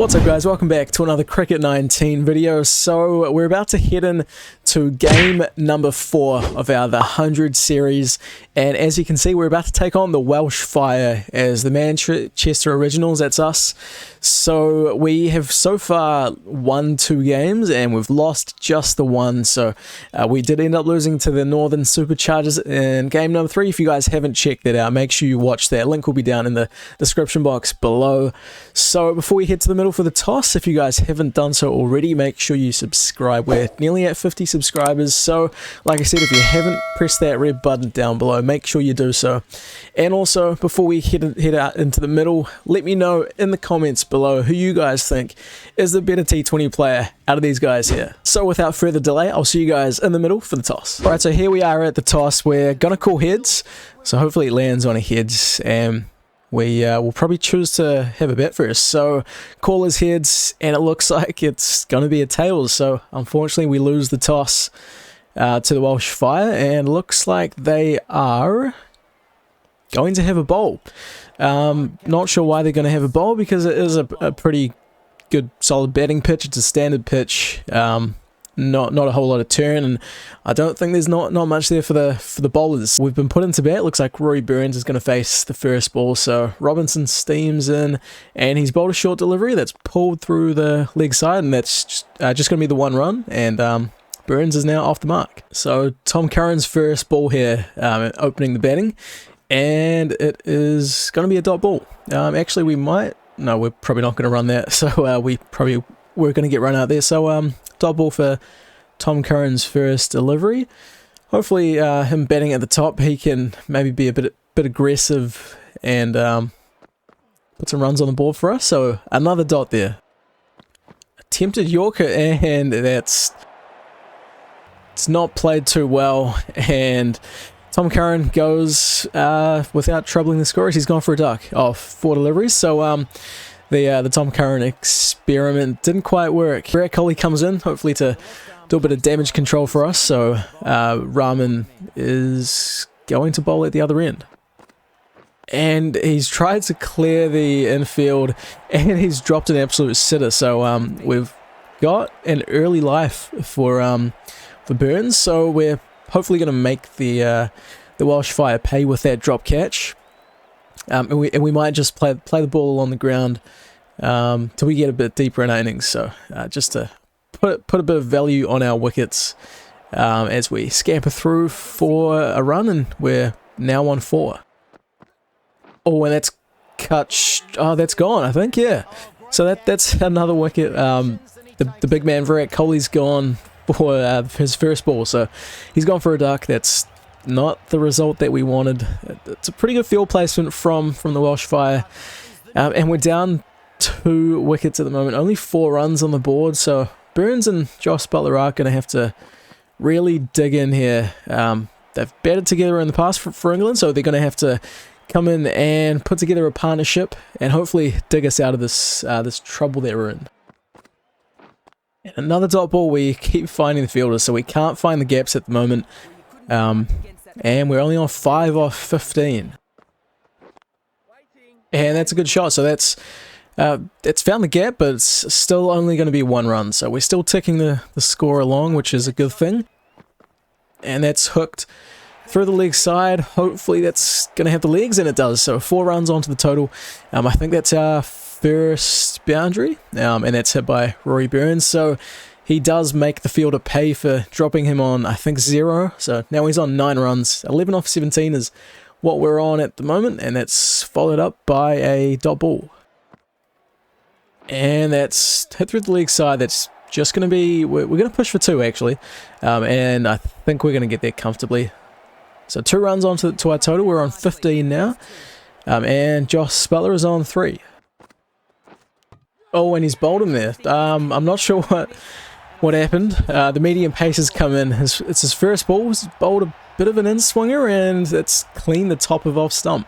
What's up guys, welcome back to another Cricket 19 video. So we're about to head in to game number 4 of our The 100 series, and as you can see we're about to take on the Welsh Fire as the Manchester Originals, that's us. So we have so far won 2 games and we've lost just the one, so we did end up losing to the Northern Superchargers in game number 3. If you guys haven't checked that out, make sure you watch that. Link will be down in the description box below. So before we head to the middle for the toss, if you guys haven't done so already, make sure you subscribe. We're nearly at 50 subscribers, so like I said, if you haven't pressed that red button down below, make sure you do so. And also, before we head out into the middle, let me know in the comments below who you guys think is the better T20 player out of these guys here. So without further delay, I'll see you guys in the middle for the toss. Alright, so here we are at the toss. We're gonna call heads, so hopefully it lands on a heads, and we will probably choose to have a bet first. So call is heads, and it looks like it's going to be a tails. So unfortunately we lose the toss to the Welsh Fire, and looks like they are going to have a bowl. Not sure why they're going to have a bowl, because it is a pretty good solid batting pitch. It's a standard pitch. Not a whole lot of turn, and I don't think there's not much there for the bowlers. We've been put into bat. Looks like Rory Burns is going to face the first ball, so Robinson steams in, and he's bowled a short delivery that's pulled through the leg side, and that's just going to be the 1 run, and Burns is now off the mark. So Tom Curran's first ball here, opening the batting, and it is going to be a dot ball. Actually, we're probably not going to run that, so we're going to get run out there. So dot ball for Tom Curran's first delivery. Hopefully him batting at the top, he can maybe be a bit aggressive and put some runs on the board for us. So another dot there. Attempted Yorker, and it's not played too well, and Tom Curran goes without troubling the scorers. He's gone for a duck off 4 deliveries. So the Tom Curran experiment didn't quite work. Virat Kohli comes in, hopefully to do a bit of damage control for us. So Rahman is going to bowl at the other end, and he's tried to clear the infield, and he's dropped an absolute sitter. So we've got an early life for Burns. So we're hopefully going to make the Welsh Fire pay with that drop catch. And we might just play the ball on the ground till we get a bit deeper in our innings. So just to put a bit of value on our wickets as we scamper through for a run, and we're now on 4. Oh, and that's cut. Oh, that's gone, I think. Yeah. So that's another wicket. The big man Virat Kohli's gone for his first ball. So he's gone for a duck. That's not the result that we wanted. It's a pretty good field placement from the Welsh Fire, and we're down 2 wickets at the moment, only 4 runs on the board. So Burns and Josh Butler are going to have to really dig in here. They've batted together in the past for England, so they're going to have to come in and put together a partnership and hopefully dig us out of this trouble that we're in. And another dot ball. We keep finding the fielders, so we can't find the gaps at the moment. And we're only on 5 off 15, and that's a good shot. So it's found the gap, but it's still only going to be 1 run. So we're still ticking the score along, which is a good thing. And that's hooked through the leg side. Hopefully that's going to have the legs, and it does. So 4 runs onto the total. I think that's our first boundary, and that's hit by Rory Burns. So he does make the fielder pay for dropping him on, I think, 0. So now he's on 9 runs. 11 off 17 is what we're on at the moment, and that's followed up by a dot ball. And that's hit through the leg side. That's just going to be... We're going to push for 2, actually. And I think we're going to get there comfortably. So 2 runs onto our total. We're on 15 now. And Josh Butler is on 3. Oh, and he's bowled him there. I'm not sure what happened. The medium pace has come in. It's his first ball. He's bowled a bit of an in-swinger, and it's cleaned the top of off stump.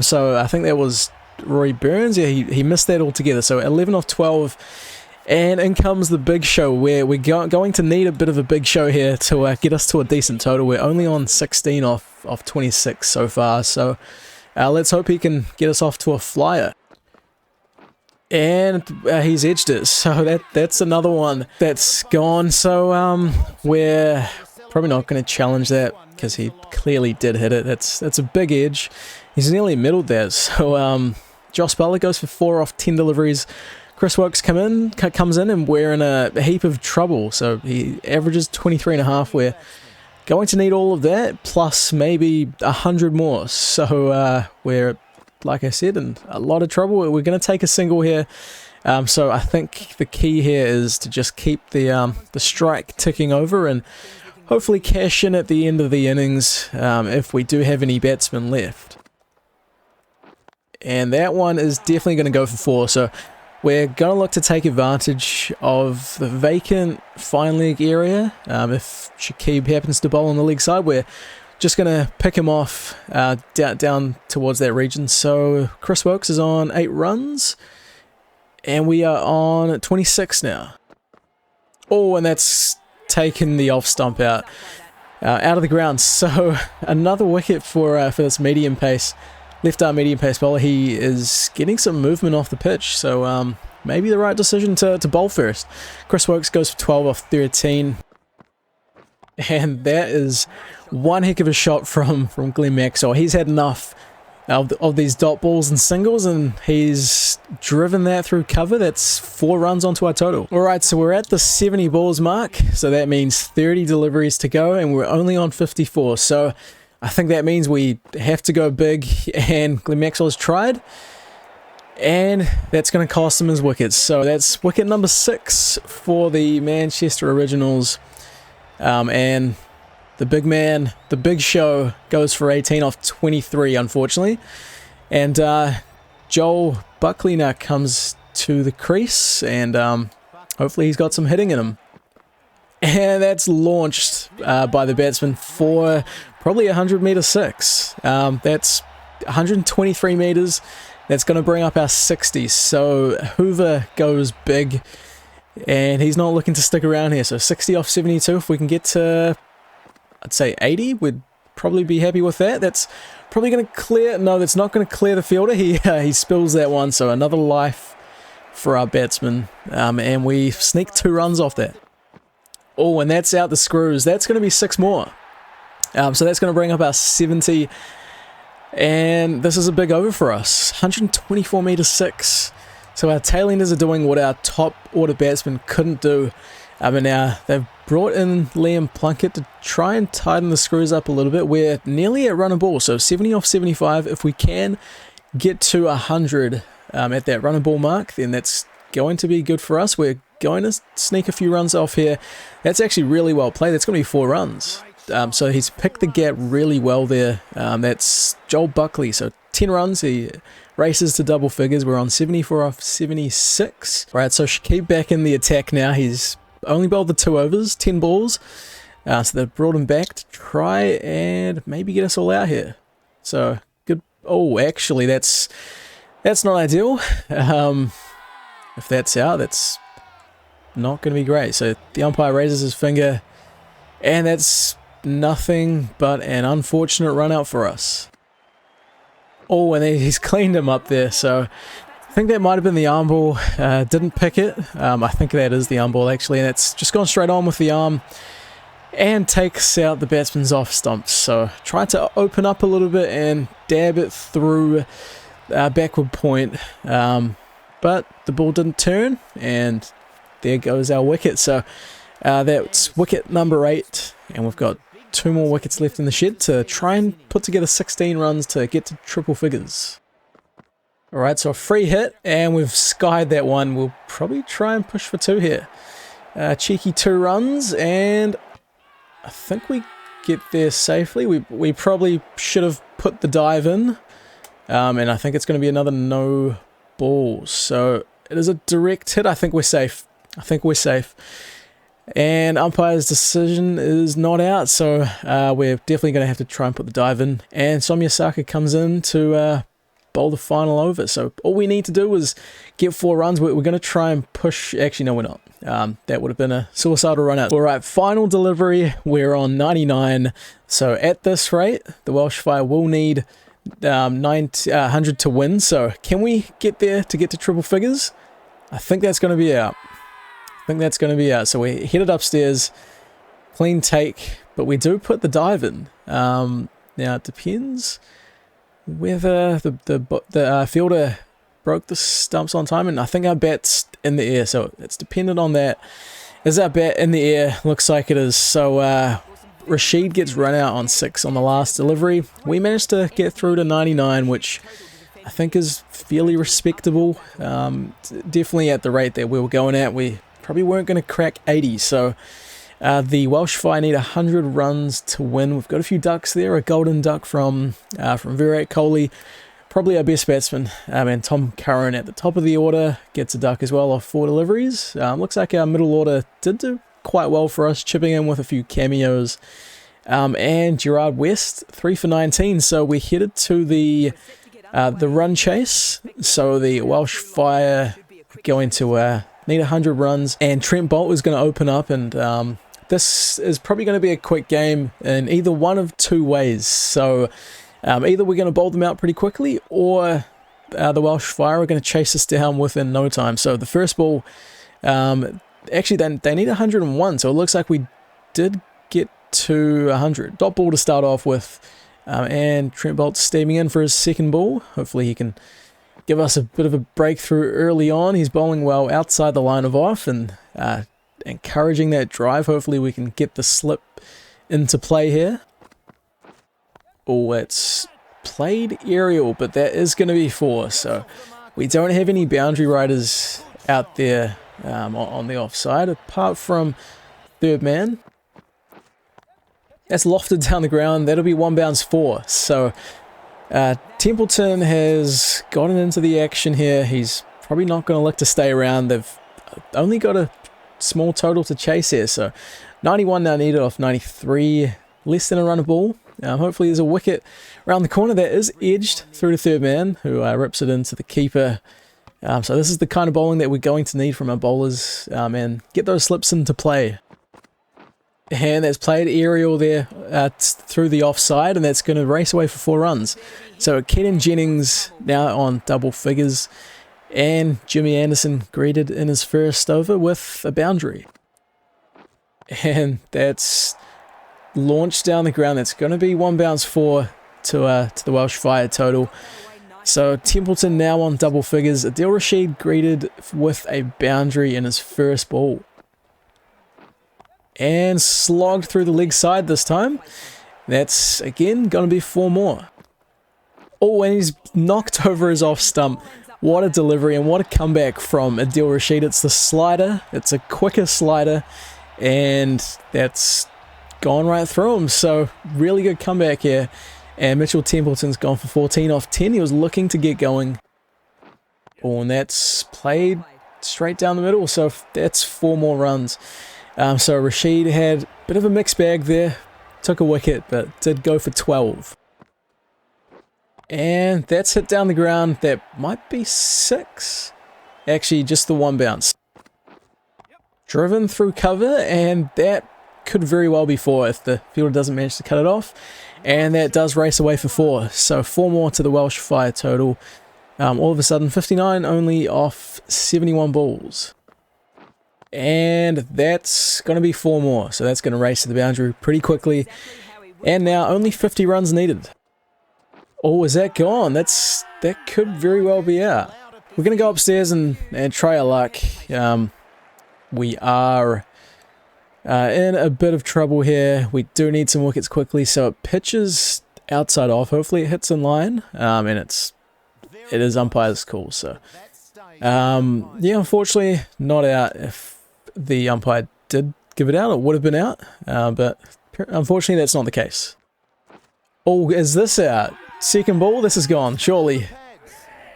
So I think that was Rory Burns. Yeah, he missed that altogether. So 11 off 12, and in comes the big show, where we're going to need a bit of a big show here to get us to a decent total. We're only on 16 off 26 so far. So let's hope he can get us off to a flyer. And he's edged it, so that's another one that's gone. So we're probably not going to challenge that because he clearly did hit it. That's a big edge. He's nearly middled there. So Josh Butler goes for 4 off 10 deliveries. Chris Wilkes comes in, and we're in a heap of trouble. So he averages 23.5. We're going to need all of that plus maybe 100 more. So we're, like I said, in a lot of trouble. We're going to take a single here. So I think the key here is to just keep the strike ticking over and hopefully cash in at the end of the innings if we do have any batsmen left. And that one is definitely going to go for 4. So we're going to look to take advantage of the vacant fine leg area. If Shakib happens to bowl on the leg side, we're just going to pick him off down towards that region. So Chris Wilkes is on 8 runs. And we are on 26 now. Oh, and that's taken the off stump out of the ground. So another wicket for this medium pace. Left arm medium pace bowler. He is getting some movement off the pitch. So maybe the right decision to bowl first. Chris Wilkes goes for 12 off 13. And that is one heck of a shot from Glenn Maxwell. He's had enough of these dot balls and singles, and he's driven that through cover. That's 4 runs onto our total. Alright, so we're at the 70 balls mark, so that means 30 deliveries to go, and we're only on 54. So I think that means we have to go big, and Glenn Maxwell has tried, and that's going to cost him his wickets. So that's wicket number 6 for the Manchester Originals. And the big man, the big show, goes for 18 off 23, unfortunately. And Joel Buckley now comes to the crease, and hopefully he's got some hitting in him. And that's launched by the batsman for probably 100-meter 6. That's 123 meters. That's going to bring up our 60. So Hoover goes big, and he's not looking to stick around here. So 60 off 72, if we can get to, I'd say 80, we'd probably be happy with that. That's probably going to clear. No, that's not going to clear the fielder. He spills that one. So another life for our batsman. And we sneak 2 runs off that. Oh, and that's out the screws. That's going to be 6 more. So that's going to bring up our 70. And this is a big over for us. 124 meters 6. So our tailenders are doing what our top order batsmen couldn't do. And now they've brought in Liam Plunkett to try and tighten the screws up a little bit. We're nearly at run and ball, so 70 off 75. If we can get to 100 at that run and ball mark, then that's going to be good for us. We're going to sneak a few runs off here. That's actually really well played. That's going to be 4 runs. So he's picked the gap really well there. That's Joel Buckley. So 10 runs. He races to double figures. We're on 74 off 76. Right, so Shakib back in the attack now. He's only bowled the 2 overs, 10 balls. So they've brought him back to try and maybe get us all out here. So good. Oh, actually, that's not ideal. If that's out, that's not going to be great. So the umpire raises his finger, and that's nothing but an unfortunate run out for us. Oh, and he's cleaned him up there. So I think that might have been the arm ball. Didn't pick it. I think that is the arm ball, actually. And it's just gone straight on with the arm and takes out the batsman's off stump. So try to open up a little bit and dab it through backward point. But the ball didn't turn, and there goes our wicket. So that's wicket number 8, and we've got 2 more wickets left in the shed to try and put together 16 runs to get to triple figures. Alright, so a free hit, and we've skied that one. We'll probably try and push for 2 here. Cheeky 2 runs, and I think we get there safely. We probably should have put the dive in, and I think it's going to be another no balls. So it is a direct hit. I think we're safe. And umpire's decision is not out, so we're definitely going to have to try and put the dive in. And Somya Saka comes in to bowl the final over. So all we need to do is get 4 runs. We're going to try and push. Actually, no, we're not. That would have been a suicidal run out. All right, final delivery. We're on 99. So at this rate, the Welsh Fire will need 100 to win. So can we get there to get to triple figures? I think that's going to be out. So we headed upstairs, clean take, but we do put the dive in. Now it depends whether the fielder broke the stumps on time, and I think our bat's in the air, so it's dependent on that. Is our bat in the air? Looks like it is. So Rashid gets run out on 6 on the last delivery. We managed to get through to 99, which I think is fairly respectable. Definitely at the rate that we were going at, we probably weren't going to crack 80. So the Welsh Fire need 100 runs to win. We've got a few ducks there, a golden duck from Virat Kohli, probably our best batsman, and Tom Curran at the top of the order gets a duck as well off 4 deliveries. Looks like our middle order did do quite well for us, chipping in with a few cameos. And Gerard West, 3 for 19. So we headed to the run chase. So the Welsh Fire going to need 100 runs, and Trent Boult is going to open up, and this is probably going to be a quick game in either one of 2 ways. So either we're going to bowl them out pretty quickly, or the Welsh Fire are going to chase us down within no time. So the first ball, actually they need 101, so it looks like we did get to 100. Dot ball to start off with, and Trent Boult steaming in for his second ball. Hopefully he can give us a bit of a breakthrough early on. He's bowling well outside the line of off and encouraging that drive. Hopefully we can get the slip into play here. Oh, it's played aerial, but that is going to be 4. So we don't have any boundary riders out there on the offside, apart from third man. That's lofted down the ground. That'll be 1 bounce 4. So Templeton has gotten into the action here. He's probably not going to look to stay around. They've only got a small total to chase here. So 91 now needed off 93. Less than a run of ball. Hopefully there's a wicket around the corner that is edged through to third man, who rips it into the keeper. So this is the kind of bowling that we're going to need from our bowlers, and get those slips into play. And that's played aerial there through the offside, and that's going to race away for 4 runs. So Keaton Jennings now on double figures, and Jimmy Anderson greeted in his first over with a boundary. And that's launched down the ground. That's going to be 1 bounce 4 to the Welsh Fire total. So Templeton now on double figures. Adil Rashid greeted with a boundary in his first ball. And slogged through the leg side this time. That's, again, going to be 4 more. Oh, and he's knocked over his off stump. What a delivery and what a comeback from Adil Rashid. It's the slider. It's a quicker slider. And that's gone right through him. So, really good comeback here. And Mitchell Templeton's gone for 14 off 10. He was looking to get going. Oh, and that's played straight down the middle. So, that's 4 more runs. So Rashid had a bit of a mixed bag there, took a wicket, but did go for 12. And that's hit down the ground. That might be 6. Actually, just the 1 bounce. Driven through cover, and that could very well be 4 if the fielder doesn't manage to cut it off. And that does race away for 4. So 4 more to the Welsh Fire total. All of a sudden, 59 only off 71 balls. And that's going to be 4 more. So that's going to race to the boundary pretty quickly. And now only 50 runs needed. Oh, is that gone? That could very well be out. We're going to go upstairs and try our luck. We are in a bit of trouble here. We do need some wickets quickly. So it pitches outside off. Hopefully it hits in line. And it is umpire's call. So yeah, unfortunately not out. If the umpire did give it out, it would have been out, but unfortunately that's not the case. Oh, is this out? Second ball, this is gone, surely.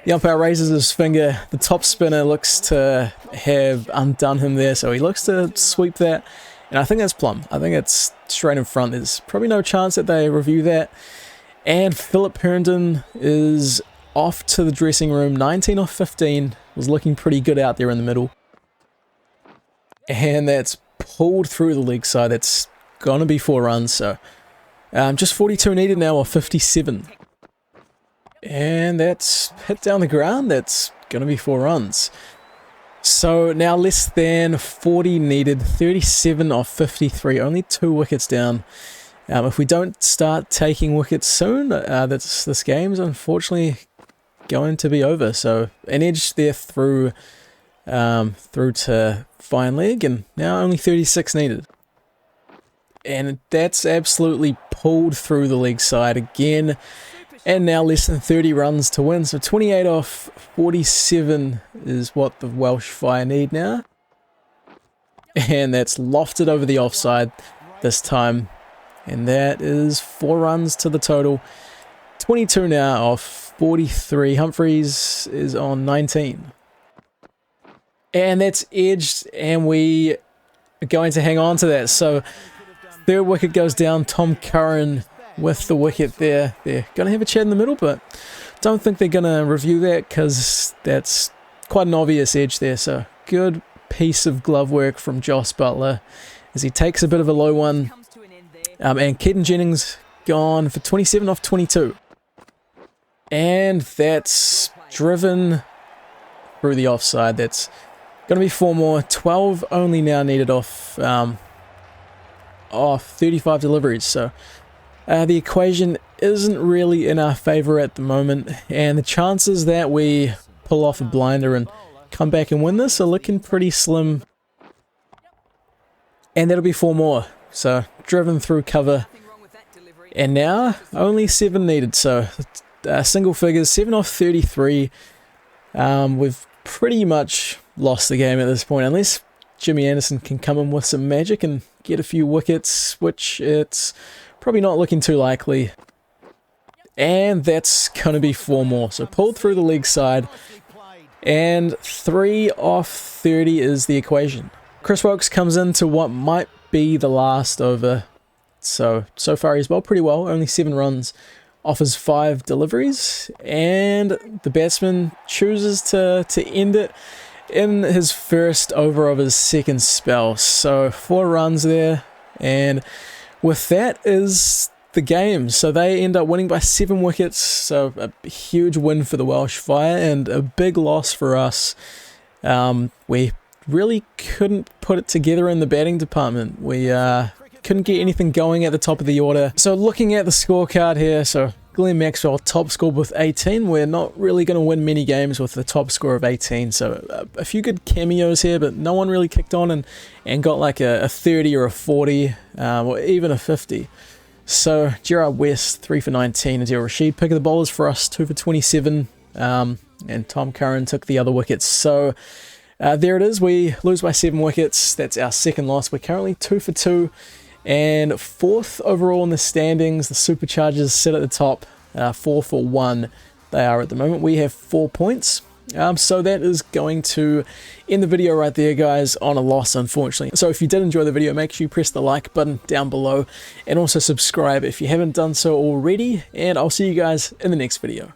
The umpire raises his finger, the top spinner looks to have undone him there, so he looks to sweep that, and I think that's plumb. I think it's straight in front. There's probably no chance that they review that. And Philip Herndon is off to the dressing room. 19 off 15, was looking pretty good out there in the middle. And that's pulled through the leg side. That's going to be 4 runs. So just 42 needed now, or 57. And that's hit down the ground. That's going to be 4 runs. So now less than 40 needed, 37 off 53, only 2 wickets down. If we don't start taking wickets soon, this game's unfortunately going to be over. So an edge there through to fine leg, and now only 36 needed. And that's absolutely pulled through the leg side again. And now less than 30 runs to win. So 28 off 47 is what the Welsh Fire need now. And that's lofted over the offside this time. And that is 4 runs to the total. 22 now off 43. Humphreys is on 19. And that's edged, and we are going to hang on to that. So 3rd wicket goes down. Tom Curran with the wicket there. They're going to have a chat in the middle, but don't think they're going to review that because that's quite an obvious edge there. So good piece of glove work from Joss Butler as he takes a bit of a low one. And Keaton Jennings gone for 27 off 22. And that's driven through the offside. That's going to be 4 more. 12 only now needed off 35 deliveries. So the equation isn't really in our favour at the moment. And the chances that we pull off a blinder and come back and win this are looking pretty slim. And that'll be 4 more. So driven through cover. And now only 7 needed. So single figures, 7 off 33. We've pretty much lost the game at this point, unless Jimmy Anderson can come in with some magic and get a few wickets, which it's probably not looking too likely. And that's going to be 4 more. So pulled through the leg side. And 3 off 30 is the equation. Chris Woakes comes into what might be the last over. So far he's bowled pretty well, only 7 runs off his 5 deliveries, and the batsman chooses to end it in his first over of his second spell. So 4 runs there, and with that is the game. So they end up winning by 7 wickets, so a huge win for the Welsh Fire and a big loss for us. We really couldn't put it together in the batting department. We couldn't get anything going at the top of the order. So looking at the scorecard here, so Glenn Maxwell top scored with 18. We're not really going to win many games with the top score of 18. So a few good cameos here, but no one really kicked on and got like a 30 or a 40 or even a 50. So Gerard West 3 for 19. Adil Rashid pick of the bowlers for us, 2 for 27. And Tom Curran took the other wickets. So there it is. We lose by 7 wickets. That's our second loss. We're currently 2 for 2. And 4th overall in the standings. The Superchargers sit at the top, 4 for 1 they are at the moment. We have 4 points. So that is going to end the video right there, guys, on a loss, unfortunately. So if you did enjoy the video, make sure you press the like button down below and also subscribe if you haven't done so already. And I'll see you guys in the next video.